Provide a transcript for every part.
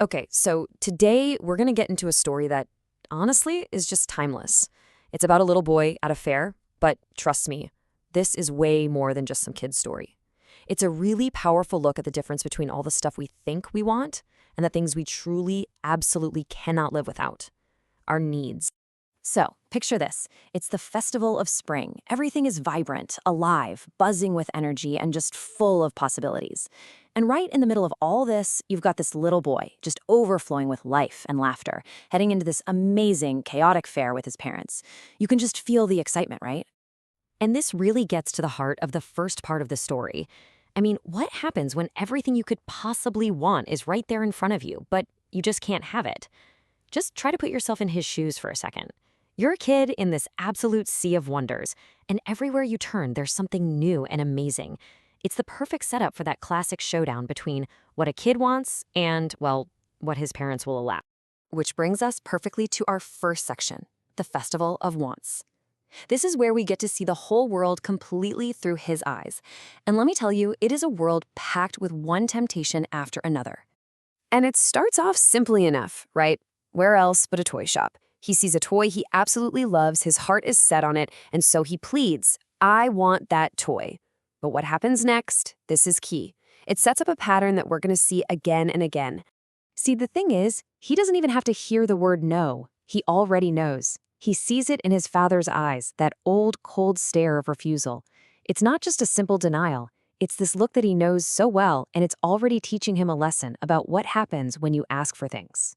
Okay, so today we're going to get into a story that, honestly, is just timeless. It's about a little boy at a fair, but trust me, this is way more than just some kid's story. It's a really powerful look at the difference between all the stuff we think we want and the things we truly, absolutely cannot live without. Our needs. So, picture this. It's the festival of spring. Everything is vibrant, alive, buzzing with energy, and just full of possibilities. And right in the middle of all this, you've got this little boy, just overflowing with life and laughter, heading into this amazing, chaotic fair with his parents. You can just feel the excitement, right? And this really gets to the heart of the first part of the story. I mean, what happens when everything you could possibly want is right there in front of you, but you just can't have it? Just try to put yourself in his shoes for a second. You're a kid in this absolute sea of wonders, and everywhere you turn, there's something new and amazing. It's the perfect setup for that classic showdown between what a kid wants and, well, what his parents will allow. Which brings us perfectly to our first section, the Festival of Wants. This is where we get to see the whole world completely through his eyes. And let me tell you, it is a world packed with one temptation after another. And it starts off simply enough, right? Where else but a toy shop? He sees a toy he absolutely loves, his heart is set on it, and so he pleads, I want that toy. But what happens next? This is key. It sets up a pattern that we're going to see again and again. See, the thing is, he doesn't even have to hear the word no. He already knows. He sees it in his father's eyes, that old, cold stare of refusal. It's not just a simple denial. It's this look that he knows so well, and it's already teaching him a lesson about what happens when you ask for things.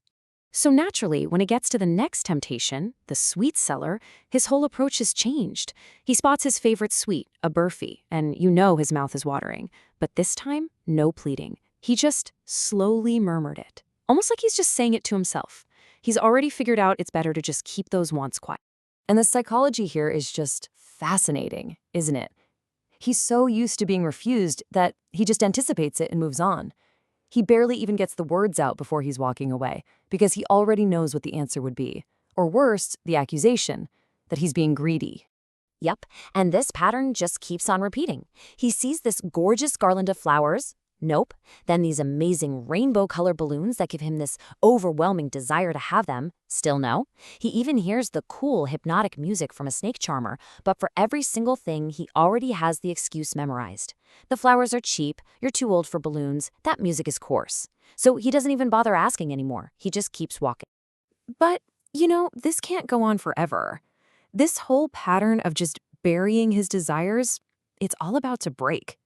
So naturally, when it gets to the next temptation, the sweet seller, his whole approach has changed. He spots his favorite sweet, a burfie, and you know his mouth is watering. But this time, no pleading. He just slowly murmured it, almost like he's just saying it to himself. He's already figured out it's better to just keep those wants quiet. And the psychology here is just fascinating, isn't it? He's so used to being refused that he just anticipates it and moves on. He barely even gets the words out before he's walking away, because he already knows what the answer would be. Or worse, the accusation, that he's being greedy. Yep, and this pattern just keeps on repeating. He sees this gorgeous garland of flowers. Nope. Then these amazing rainbow-colored balloons that give him this overwhelming desire to have them. Still no. He even hears the cool, hypnotic music from a snake charmer, but for every single thing, he already has the excuse memorized. The flowers are cheap, you're too old for balloons, that music is coarse. So he doesn't even bother asking anymore. He just keeps walking. But, this can't go on forever. This whole pattern of just burying his desires, it's all about to break.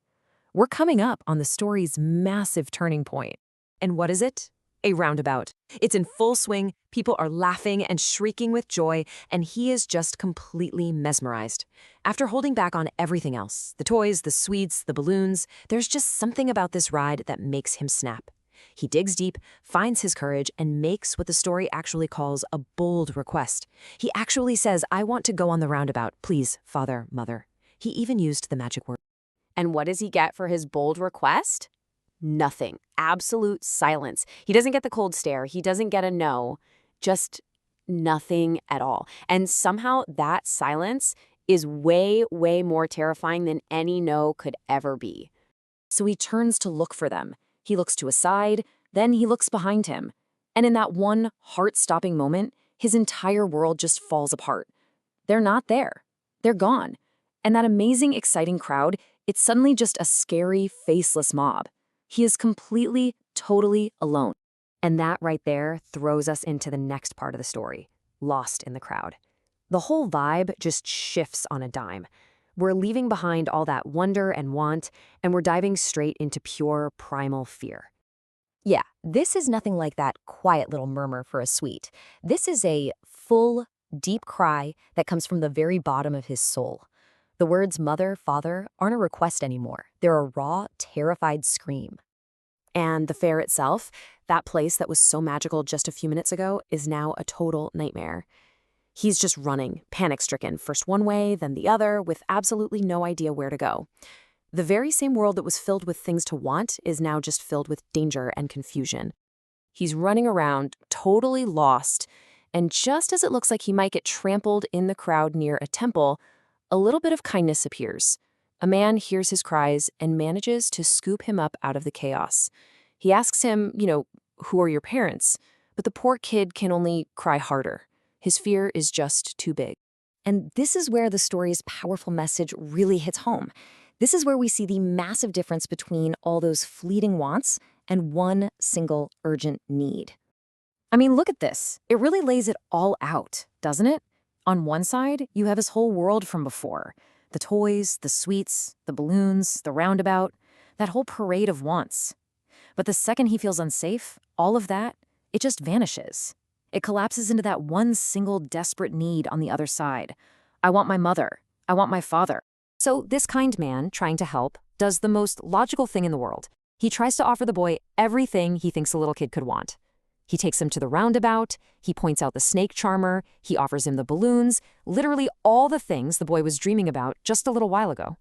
We're coming up on the story's massive turning point. And what is it? A roundabout. It's in full swing, people are laughing and shrieking with joy, and he is just completely mesmerized. After holding back on everything else, the toys, the sweets, the balloons, there's just something about this ride that makes him snap. He digs deep, finds his courage, and makes what the story actually calls a bold request. He actually says, I want to go on the roundabout, please, father, mother. He even used the magic word. And what does he get for his bold request? Nothing. Absolute silence. He doesn't get the cold stare. He doesn't get a no. Just nothing at all. And somehow that silence is way, way more terrifying than any no could ever be. So he turns to look for them. He looks to his side, then he looks behind him. And in that one heart-stopping moment, his entire world just falls apart. They're not there. They're gone. And that amazing, exciting crowd, it's suddenly just a scary, faceless mob. He is completely, totally alone. And that right there throws us into the next part of the story, lost in the crowd. The whole vibe just shifts on a dime. We're leaving behind all that wonder and want, and we're diving straight into pure, primal fear. Yeah, this is nothing like that quiet little murmur for a sweet. This is a full, deep cry that comes from the very bottom of his soul. The words mother, father aren't a request anymore. They're a raw, terrified scream. And the fair itself, that place that was so magical just a few minutes ago, is now a total nightmare. He's just running, panic-stricken, first one way, then the other, with absolutely no idea where to go. The very same world that was filled with things to want is now just filled with danger and confusion. He's running around, totally lost, and just as it looks like he might get trampled in the crowd near a temple, a little bit of kindness appears. A man hears his cries and manages to scoop him up out of the chaos. He asks him, who are your parents? But the poor kid can only cry harder. His fear is just too big. And this is where the story's powerful message really hits home. This is where we see the massive difference between all those fleeting wants and one single urgent need. I mean, look at this. It really lays it all out, doesn't it? On one side, you have his whole world from before. The toys, the sweets, the balloons, the roundabout, that whole parade of wants. But the second he feels unsafe, all of that, it just vanishes. It collapses into that one single desperate need on the other side. I want my mother. I want my father. So this kind man, trying to help, does the most logical thing in the world. He tries to offer the boy everything he thinks a little kid could want. He takes him to the roundabout, he points out the snake charmer, he offers him the balloons, literally all the things the boy was dreaming about just a little while ago.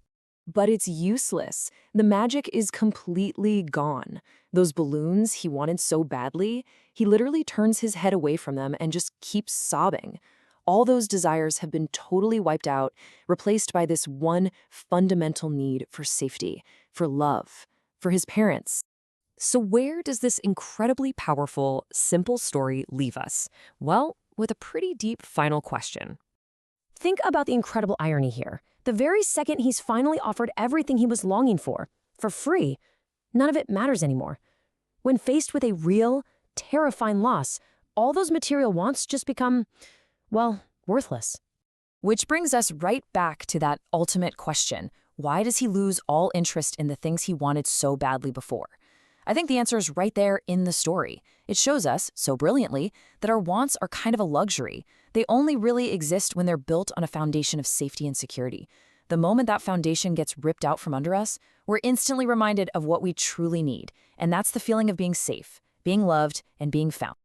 But it's useless. The magic is completely gone. Those balloons he wanted so badly, he literally turns his head away from them and just keeps sobbing. All those desires have been totally wiped out, replaced by this one fundamental need for safety, for love, for his parents. So where does this incredibly powerful, simple story leave us? Well, with a pretty deep final question. Think about the incredible irony here. The very second he's finally offered everything he was longing for free, none of it matters anymore. When faced with a real, terrifying loss, all those material wants just become, well, worthless. Which brings us right back to that ultimate question. Why does he lose all interest in the things he wanted so badly before? I think the answer is right there in the story. It shows us, so brilliantly, that our wants are kind of a luxury. They only really exist when they're built on a foundation of safety and security. The moment that foundation gets ripped out from under us, we're instantly reminded of what we truly need, and that's the feeling of being safe, being loved, and being found.